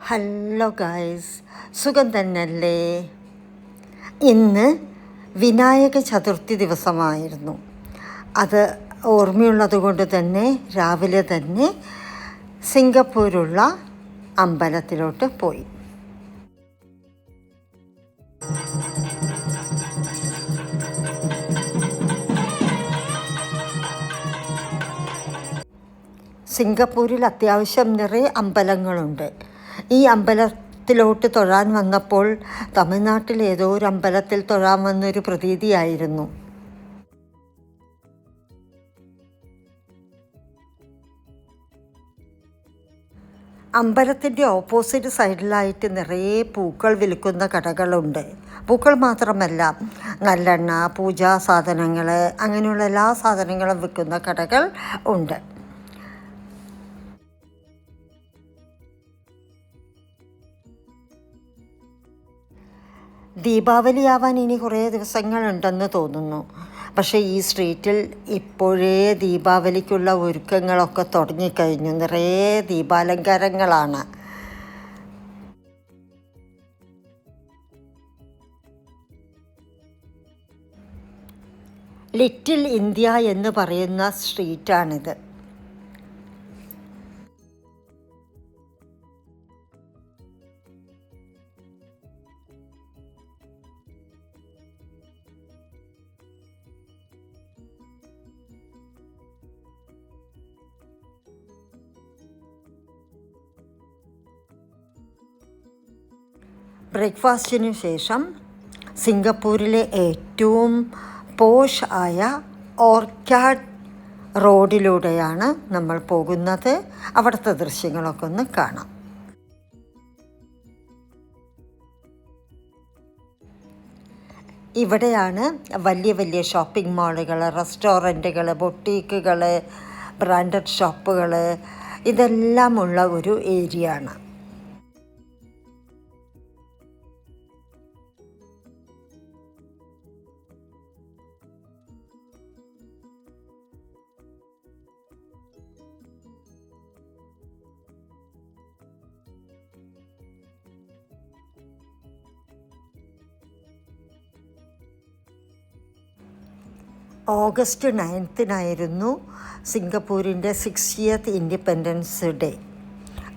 Hello guys, സുഖം തന്നെയല്ലേ? ഇന്ന് വിനായക ചതുർത്ഥി ദിവസമായിരുന്നു. അത് ഓർമ്മയുള്ളത് കൊണ്ട് തന്നെ രാവിലെ തന്നെ സിംഗപ്പൂരുള്ള അമ്പലത്തിലോട്ട് പോയി. സിംഗപ്പൂരിൽ അത്യാവശ്യം നിറയെ അമ്പലങ്ങളുണ്ട്. ഈ അമ്പലത്തിലോട്ട് തൊഴാൻ വന്നപ്പോൾ തമിഴ്നാട്ടിൽ ഏതോ ഒരു അമ്പലത്തിൽ തൊഴാൻ വന്നൊരു പ്രതീതിയായിരുന്നു. അമ്പലത്തിൻ്റെ ഓപ്പോസിറ്റ് സൈഡിലായിട്ട് നിറയെ പൂക്കൾ വിൽക്കുന്ന കടകളുണ്ട്. പൂക്കൾ മാത്രമല്ല, നല്ലെണ്ണ, പൂജാ സാധനങ്ങൾ, അങ്ങനെയുള്ള എല്ലാ സാധനങ്ങളും വിൽക്കുന്ന കടകൾ ഉണ്ട്. ദീപാവലിയാവാൻ ഇനി കുറേ ദിവസങ്ങളുണ്ടെന്ന് തോന്നുന്നു. പക്ഷേ ഈ സ്ട്രീറ്റിൽ ഇപ്പോഴേ ദീപാവലിക്കുള്ള ഒരുക്കങ്ങളൊക്കെ തുടങ്ങിക്കഴിഞ്ഞു. നിറയെ ദീപാലങ്കാരങ്ങളാണ്. ലിറ്റിൽ ഇന്ത്യ എന്ന് പറയുന്ന സ്ട്രീറ്റാണിത്. ബ്രേക്ക്ഫാസ്റ്റിന് ശേഷം സിംഗപ്പൂരിലെ ഏറ്റവും പോഷ് ആയ ഓർക്കാഡ് റോഡിലൂടെയാണ് നമ്മൾ പോകുന്നത്. അവിടുത്തെ ദൃശ്യങ്ങളൊക്കെ ഒന്ന് കാണാം. ഇവിടെയാണ് വലിയ വലിയ ഷോപ്പിംഗ് മാളുകൾ, റെസ്റ്റോറൻറ്റുകൾ, ബൊട്ടീക്കുകൾ, ബ്രാൻഡഡ് ഷോപ്പുകൾ ഇതെല്ലാം ഉള്ള ഒരു ഏരിയ ആണ്. August 9 സിംഗപ്പൂരിൻ്റെ 60th independence day.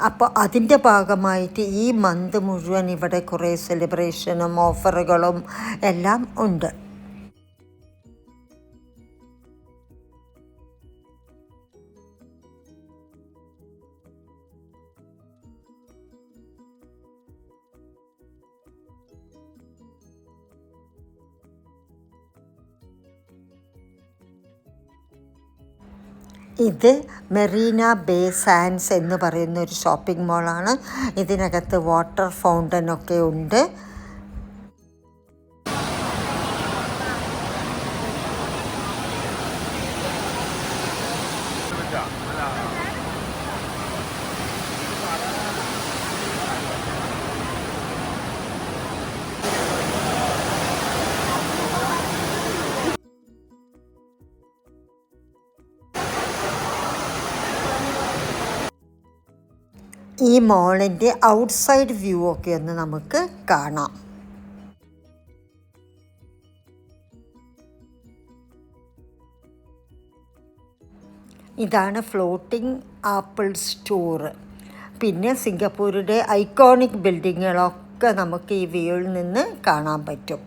അപ്പോൾ അതിൻ്റെ ഭാഗമായിട്ട് ഈ മന്ത് മുഴുവൻ ഇവിടെ കുറേ സെലിബ്രേഷനും ഓഫറുകളും എല്ലാം ഉണ്ട്. ഇത് മെറീന ബേ സാൻഡ്സ് എന്ന് പറയുന്ന ഒരു ഷോപ്പിംഗ് മാളാണ്. ഇതിനകത്ത് വാട്ടർ ഫൗണ്ടനൊക്കെ ഉണ്ട്. ഈ മോളിൻ്റെ ഔട്ട്സൈഡ് വ്യൂ ഒക്കെ ഒന്ന് നമുക്ക് കാണാം. ഇതാണ് ഫ്ലോട്ടിംഗ് ആപ്പിൾ സ്റ്റോർ. പിന്നെ സിംഗപ്പൂരിൻ്റെ ഐക്കോണിക് ബിൽഡിങ്ങുകളൊക്കെ നമുക്ക് ഈ വ്യൂവിൽ നിന്ന് കാണാൻ പറ്റും.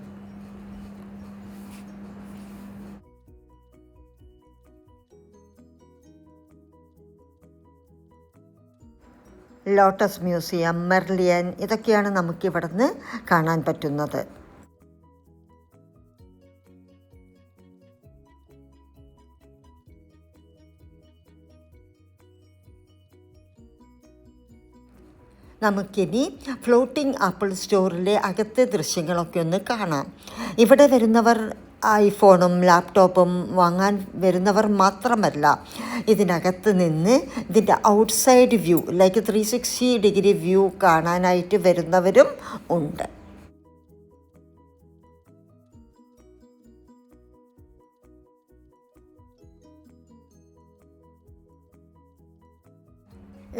ലോട്ടസ് മ്യൂസിയം, മെർലിയൻ, ഇതൊക്കെയാണ് നമുക്കിവിടുന്ന് കാണാൻ പറ്റുന്നത്. നമുക്കിനി ഫ്ലോട്ടിംഗ് ആപ്പിൾ സ്റ്റോറിലെ അകത്തെ ദൃശ്യങ്ങളൊക്കെ ഒന്ന് കാണാം. ഇവിടെ വരുന്നവർ ഐഫോണും ലാപ്ടോപ്പും വാങ്ങാൻ വരുന്നവർ മാത്രമല്ല, ഇതിനകത്ത് നിന്ന് ഇതിൻ്റെ ഔട്ട്സൈഡ് വ്യൂ, ലൈക്ക് 360 വ്യൂ കാണാനായിട്ട് വരുന്നവരും ഉണ്ട്.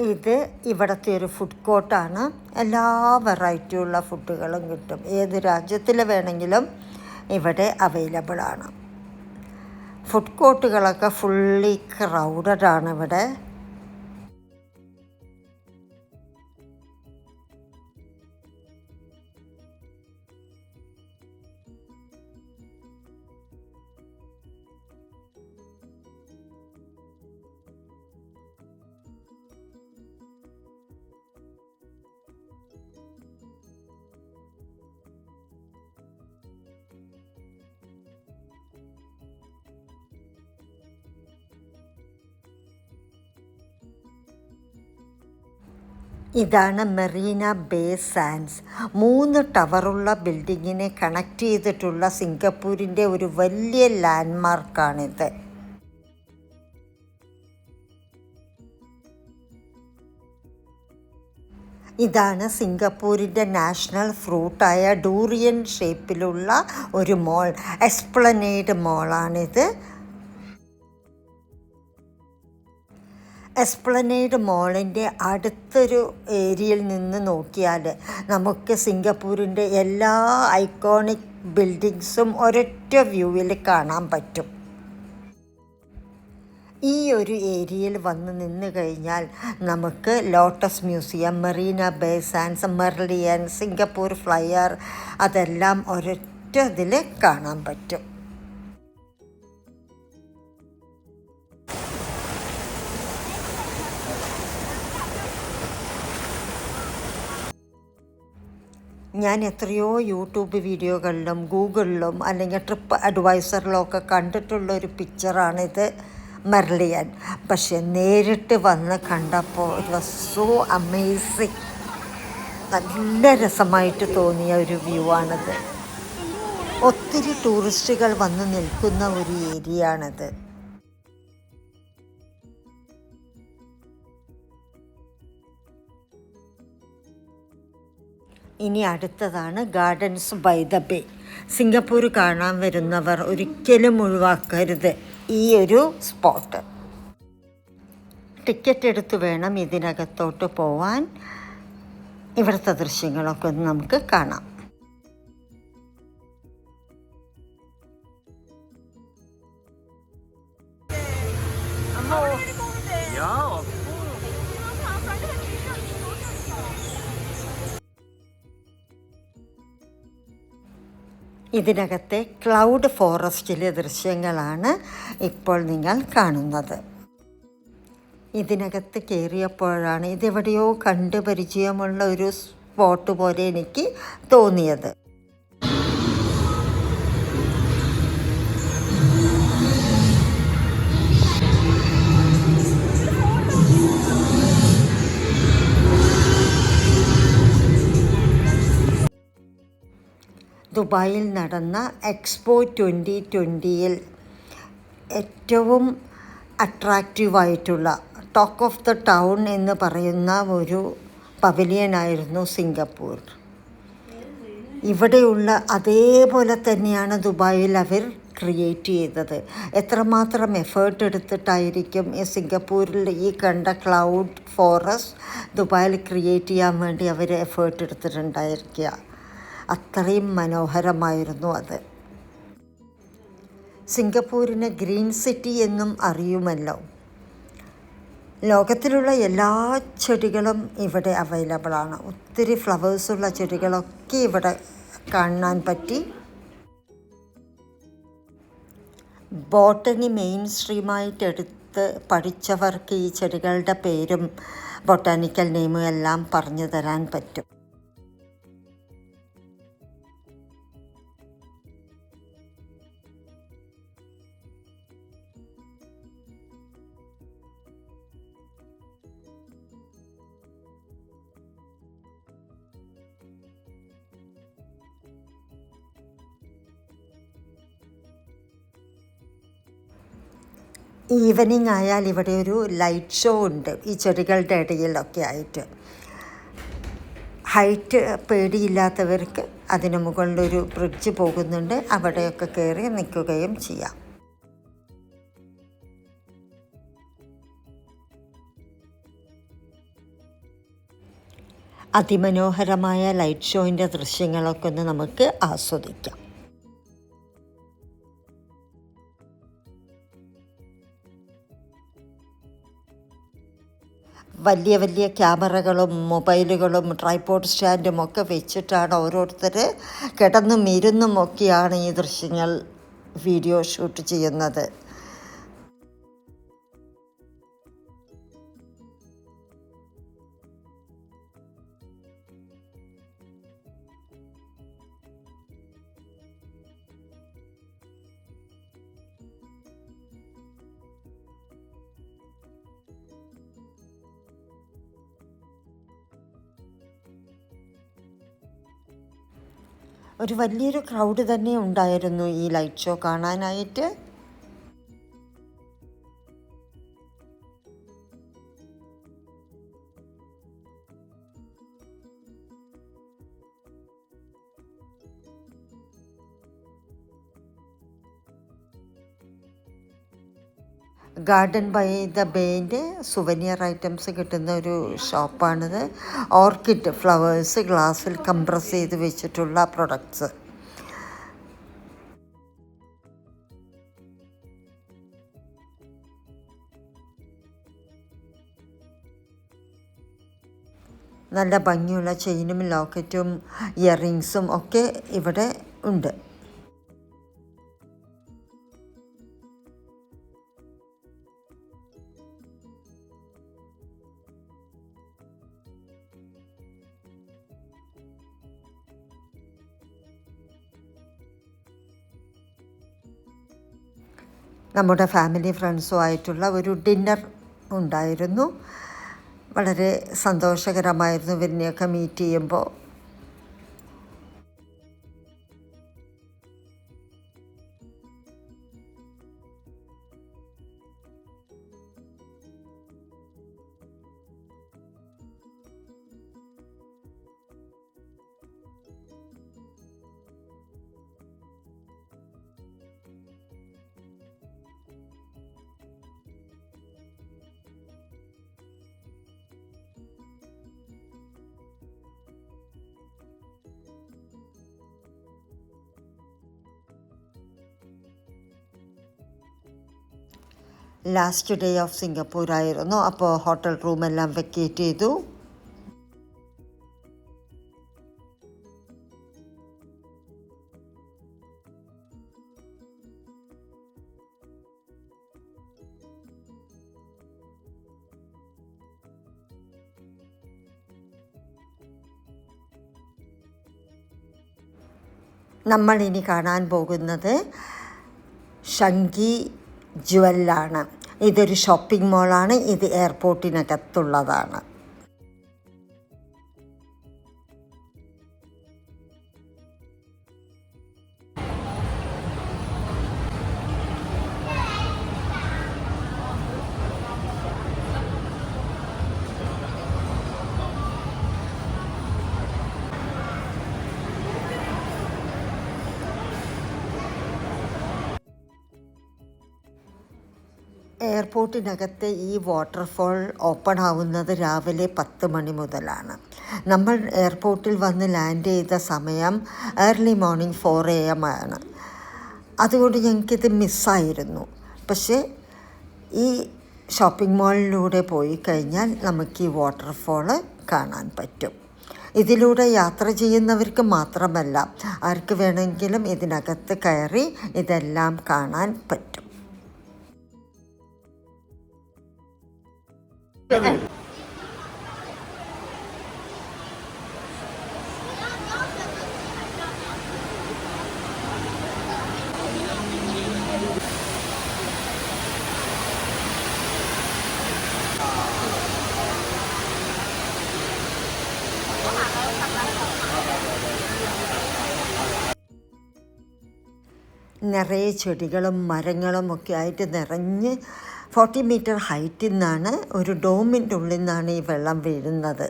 ഇത് ഇവിടുത്തെ ഒരു ഫുഡ് കോർട്ടാണ്. എല്ലാ വെറൈറ്റിയുള്ള ഫുഡുകളും കിട്ടും. ഏത് രാജ്യത്തിൽ വേണമെങ്കിലും ഇവിടെ അവൈലബിൾ ആണ്. ഫുഡ് കോർട്ടുകളൊക്കെ ഫുള്ളി ക്രൗഡഡ് ആണ് ഇവിടെ. ഇതാണ് മെറീന ബേ സാൻഡ്സ്. 3 ടവറുള്ള ബിൽഡിങ്ങിനെ കണക്ട് ചെയ്തിട്ടുള്ള സിംഗപ്പൂരിൻ്റെ ഒരു വലിയ ലാൻഡ്മാർക്കാണിത്. ഇതാണ് സിംഗപ്പൂരിൻ്റെ നാഷണൽ ഫ്രൂട്ടായ ഡൂറിയൻ ഷേപ്പിലുള്ള ഒരു മോൾ, എസ്പ്ലനേഡ് മോളാണിത്. എസ്പ്ലനേഡ് മോളിൻ്റെ അടുത്തൊരു ഏരിയയിൽ നിന്ന് നോക്കിയാൽ നമുക്ക് സിംഗപ്പൂരിൻ്റെ എല്ലാ ഐക്കോണിക് ബിൽഡിങ്സും ഒരൊറ്റ വ്യൂവിൽ കാണാൻ പറ്റും. ഈ ഒരു ഏരിയയിൽ വന്ന് നിന്ന് കഴിഞ്ഞാൽ നമുക്ക് lotus museum, Marina Bay Sands, Merlion, Singapore flyer അതെല്ലാം ഒരൊറ്റ ഇതിൽ കാണാൻ പറ്റും. ഞാൻ എത്രയോ യൂട്യൂബ് വീഡിയോകളിലും ഗൂഗിളിലും അല്ലെങ്കിൽ ട്രിപ്പ് അഡ്വൈസറിലും ഒക്കെ കണ്ടിട്ടുള്ളൊരു പിക്ചറാണിത്, മെർലിയൻ. പക്ഷെ നേരിട്ട് വന്ന് കണ്ടപ്പോൾ ഇറ്റ് വാസ് സോ അമേസിങ്. നല്ല രസമായിട്ട് തോന്നിയ ഒരു വ്യൂ ആണിത്. ഒത്തിരി ടൂറിസ്റ്റുകൾ വന്ന് നിൽക്കുന്ന ഒരു ഏരിയ ആണിത്. ഇനി അടുത്തതാണ് Gardens by the Bay. Singapore കാണാൻ വരുന്നവർ ഒരിക്കലും ഒഴിവാക്കരുത് ഈ ഒരു സ്പോട്ട്. ടിക്കറ്റ് എടുത്ത് വേണം ഇതിനകത്തോട്ട് പോവാൻ. ഇവിടുത്തെ ദൃശ്യങ്ങളൊക്കെ ഒന്ന് നമുക്ക് കാണാം. ഇതിനകത്തെ ക്ലൗഡ് ഫോറസ്റ്റിലെ ദൃശ്യങ്ങളാണ് ഇപ്പോൾ നിങ്ങൾ കാണുന്നത്. ഇതിനകത്ത് കയറിയപ്പോഴാണ് ഇതെവിടെയോ കണ്ട് പരിചയമുള്ള ഒരു സ്പോട്ട് പോലെ എനിക്ക് തോന്നിയത്. ദുബായിൽ നടന്ന എക്സ്പോ 2020 ഏറ്റവും അട്രാക്റ്റീവായിട്ടുള്ള ടോക്ക് ഓഫ് ദ ടൗൺ എന്ന് പറയുന്ന ഒരു പവലിയനായിരുന്നു സിംഗപ്പൂർ. ഇവിടെയുള്ള അതേപോലെ തന്നെയാണ് ദുബായിൽ അവർ ക്രിയേറ്റ് ചെയ്തത്. എത്രമാത്രം എഫേർട്ട് എടുത്തിട്ടായിരിക്കും ഈ സിംഗപ്പൂരിൽ ഈ കണ്ട ക്ലൗഡ് ഫോറസ്റ്റ് ദുബായിൽ ക്രിയേറ്റ് ചെയ്യാൻ വേണ്ടി അവർ എഫേർട്ട് എടുത്തിട്ടുണ്ടായിരിക്കുക. അത്രയും മനോഹരമായിരുന്നു അത്. സിംഗപ്പൂരിനെ ഗ്രീൻ സിറ്റി എന്നും അറിയുമല്ലോ. ലോകത്തിലുള്ള എല്ലാ ചെടികളും ഇവിടെ അവൈലബിളാണ്. ഒത്തിരി ഫ്ലവേഴ്സുള്ള ചെടികളൊക്കെ ഇവിടെ കാണാൻ പറ്റി. ബോട്ടണി മെയിൻ സ്ട്രീമായിട്ട് എടുത്ത് പഠിച്ചവർക്ക് ഈ ചെടികളുടെ പേരും ബൊട്ടാനിക്കൽ നെയിമും എല്ലാം പറഞ്ഞു തരാൻ പറ്റും. ഈവനിങ് ആയാൽ ഇവിടെ ഒരു ലൈറ്റ് ഷോ ഉണ്ട് ഈ ചെടികളുടെ ഇടയിലൊക്കെ ആയിട്ട്. ഹൈറ്റ് പേടിയില്ലാത്തവർക്ക് അതിന് മുകളിലൊരു ബ്രിഡ്ജ് പോകുന്നുണ്ട്, അവിടെയൊക്കെ കയറി നിൽക്കുകയും ചെയ്യാം. അതിമനോഹരമായ ലൈറ്റ് ഷോയിൻ്റെ ദൃശ്യങ്ങളൊക്കെ ഒന്ന് നമുക്ക് ആസ്വദിക്കാം. വലിയ വലിയ ക്യാമറകളും മൊബൈലുകളും ട്രൈപോഡ് സ്റ്റാൻഡും ഒക്കെ വെച്ചിട്ടാണ് ഓരോരുത്തർ കിടന്നും ഇരുന്നും ഒക്കെയാണ് ഈ ദൃശ്യങ്ങൾ വീഡിയോ ഷൂട്ട് ചെയ്യുന്നത്. ഒരു വലിയൊരു ക്രൗഡ് തന്നെ ഉണ്ടായിരുന്നു ഈ ലൈറ്റ് ഷോ കാണാനായിട്ട്. ഗാർഡൻ ബൈ ദ ബേൻ്റെ സുവനിയർ ഐറ്റംസ് കിട്ടുന്ന ഒരു ഷോപ്പാണിത്. ഓർക്കിഡ് ഫ്ലവേഴ്സ് ഗ്ലാസ്സിൽ കംപ്രസ് ചെയ്ത് വെച്ചിട്ടുള്ള പ്രൊഡക്ട്സ്. നല്ല ഭംഗിയുള്ള ചെയിനും ലോക്കറ്റും ഇയറിങ്സും ഒക്കെ ഇവിടെ ഉണ്ട്. നമ്മുടെ ഫാമിലി ഫ്രണ്ട്സും ആയിട്ടുള്ള ഒരു ഡിന്നർ ഉണ്ടായിരുന്നു. വളരെ സന്തോഷകരമായിരുന്നു ഇവരിനെയൊക്കെ മീറ്റ് ചെയ്യുമ്പോൾ. ലാസ്റ്റ് ഡേ ഓഫ് സിംഗപ്പൂർ ആയിരുന്നു. അപ്പോൾ ഹോട്ടൽ റൂമെല്ലാം വെക്കേറ്റ് ചെയ്തു. നമ്മളിനി കാണാൻ പോകുന്നത് ഷങ്കി ജ്വല്ലാണ്. ഇതൊരു ഷോപ്പിംഗ് മോളാണ്. ഇത് എയർപോർട്ടിനകത്തുള്ളതാണ്. എയർപോർട്ടിനകത്തെ ഈ വാട്ടർഫോൾ ഓപ്പൺ ആവുന്നത് രാവിലെ 10 മണി മുതലാണ്. നമ്മൾ എയർപോർട്ടിൽ വന്ന് ലാൻഡ് ചെയ്ത സമയം ഏർലി മോർണിംഗ് 4 AM ആണ്. അതുകൊണ്ട് ഞങ്ങൾക്കിത് മിസ്സായിരുന്നു. പക്ഷേ ഈ ഷോപ്പിംഗ് മാളിലൂടെ പോയി കഴിഞ്ഞാൽ നമുക്ക് ഈ വാട്ടർഫോള് കാണാൻ പറ്റും. ഇതിലൂടെ യാത്ര ചെയ്യുന്നവർക്ക് മാത്രമല്ല, ആർക്ക് വേണമെങ്കിലും ഇതിനകത്ത് കയറി ഇതെല്ലാം കാണാൻ പറ്റും. നിറയെ ചെടികളും മരങ്ങളും ഒക്കെ ആയിട്ട് നിറഞ്ഞ് 40 മീറ്റർ ഹൈറ്റിൽ നിന്നാണ്, ഒരു ഡോമിൻ്റെ ഉള്ളിൽ നിന്നാണ് ഈ വെള്ളം വീഴുന്നത്.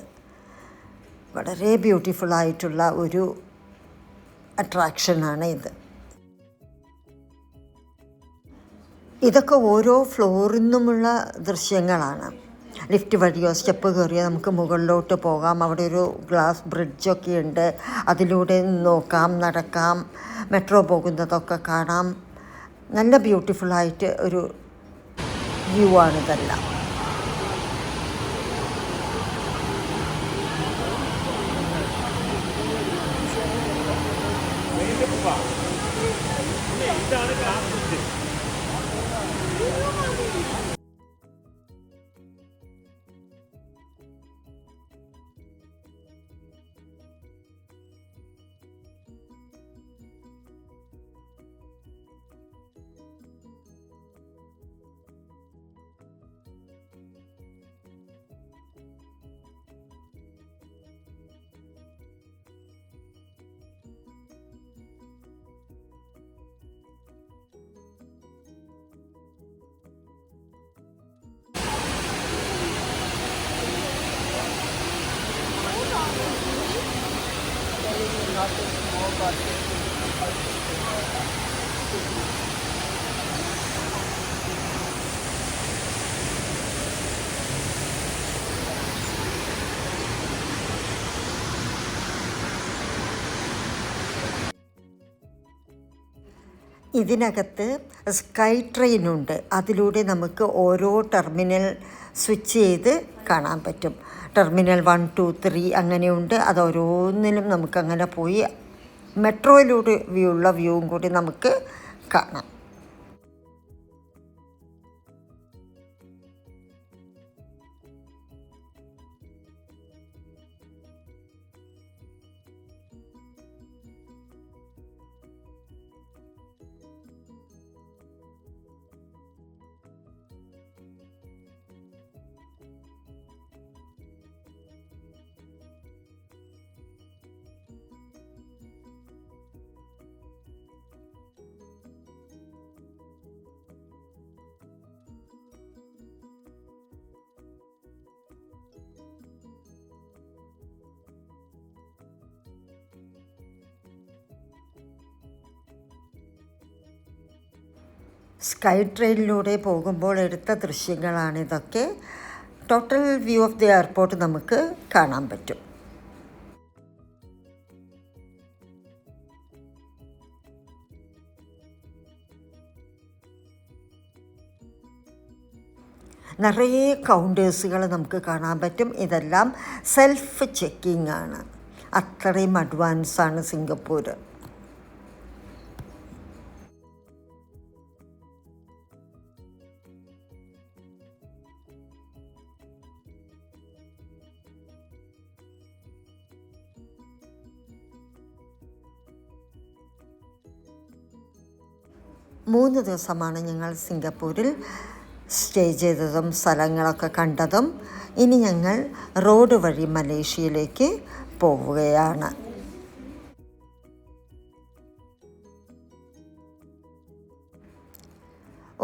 വളരെ ബ്യൂട്ടിഫുള്ളായിട്ടുള്ള ഒരു അട്രാക്ഷനാണ് ഇത്. ഇതൊക്കെ ഓരോ ഫ്ലോറിൽ നിന്നുമുള്ള ദൃശ്യങ്ങളാണ്. ലിഫ്റ്റ് വഴിയോ സ്റ്റെപ്പ് കയറിയോ നമുക്ക് മുകളിലോട്ട് പോകാം. അവിടെ ഒരു ഗ്ലാസ് ബ്രിഡ്ജൊക്കെ ഉണ്ട്, അതിലൂടെ നോക്കാം, നടക്കാം, മെട്രോ പോകുന്നതൊക്കെ കാണാം. നല്ല ബ്യൂട്ടിഫുള്ളായിട്ട് ഒരു വ്യൂ ആണിതെല്ലാം. ഇതിനകത്ത് സ്കൈ ട്രെയിനുണ്ട്. അതിലൂടെ നമുക്ക് ഓരോ ടെർമിനൽ സ്വിച്ച് ചെയ്ത് കാണാൻ പറ്റും. ടെർമിനൽ 1, 2, 3 അങ്ങനെയുണ്ട്. അത് ഓരോന്നിലും നമുക്കങ്ങനെ പോയി മെട്രോയിലൂടെ വ്യൂവും കൂടി നമുക്ക് കാണാം. സ്കൈ ട്രെയിനിലൂടെ പോകുമ്പോൾ എടുത്ത ദൃശ്യങ്ങളാണിതൊക്കെ. Total view of the airport നമുക്ക് കാണാൻ പറ്റും. നിറയെ കൗണ്ടേഴ്സുകൾ നമുക്ക് കാണാൻ പറ്റും. ഇതെല്ലാം സെൽഫ് ചെക്കിംഗ് ആണ്. അത്രയും അഡ്വാൻസാണ് സിംഗപ്പൂർ. മൂന്ന് ദിവസമാണ് ഞങ്ങൾ സിംഗപ്പൂരിൽ സ്റ്റേ ചെയ്തതും സ്ഥലങ്ങളൊക്കെ കണ്ടതും. ഇനി ഞങ്ങൾ റോഡ് വഴി മലേഷ്യയിലേക്ക് പോവുകയാണ്.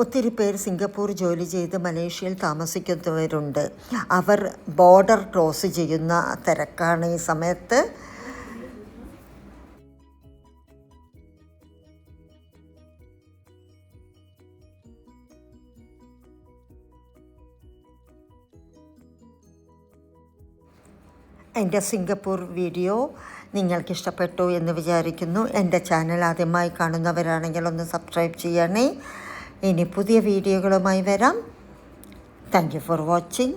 ഒത്തിരി പേർ സിംഗപ്പൂർ ജോലി ചെയ്ത് മലേഷ്യയിൽ താമസിക്കുന്നവരുണ്ട്. അവർ ബോർഡർ ക്രോസ് ചെയ്യുന്ന തിരക്കാണ് ഈ സമയത്ത്. എൻ്റെ സിംഗപ്പൂർ വീഡിയോ നിങ്ങൾക്കിഷ്ടപ്പെട്ടു എന്ന് വിചാരിക്കുന്നു. എൻ്റെ ചാനൽ ആദ്യമായി കാണുന്നവരാണെങ്കിൽ ഒന്ന് സബ്സ്ക്രൈബ് ചെയ്യണേ. ഇനി പുതിയ വീഡിയോകളുമായി വരാം. Thank you for watching.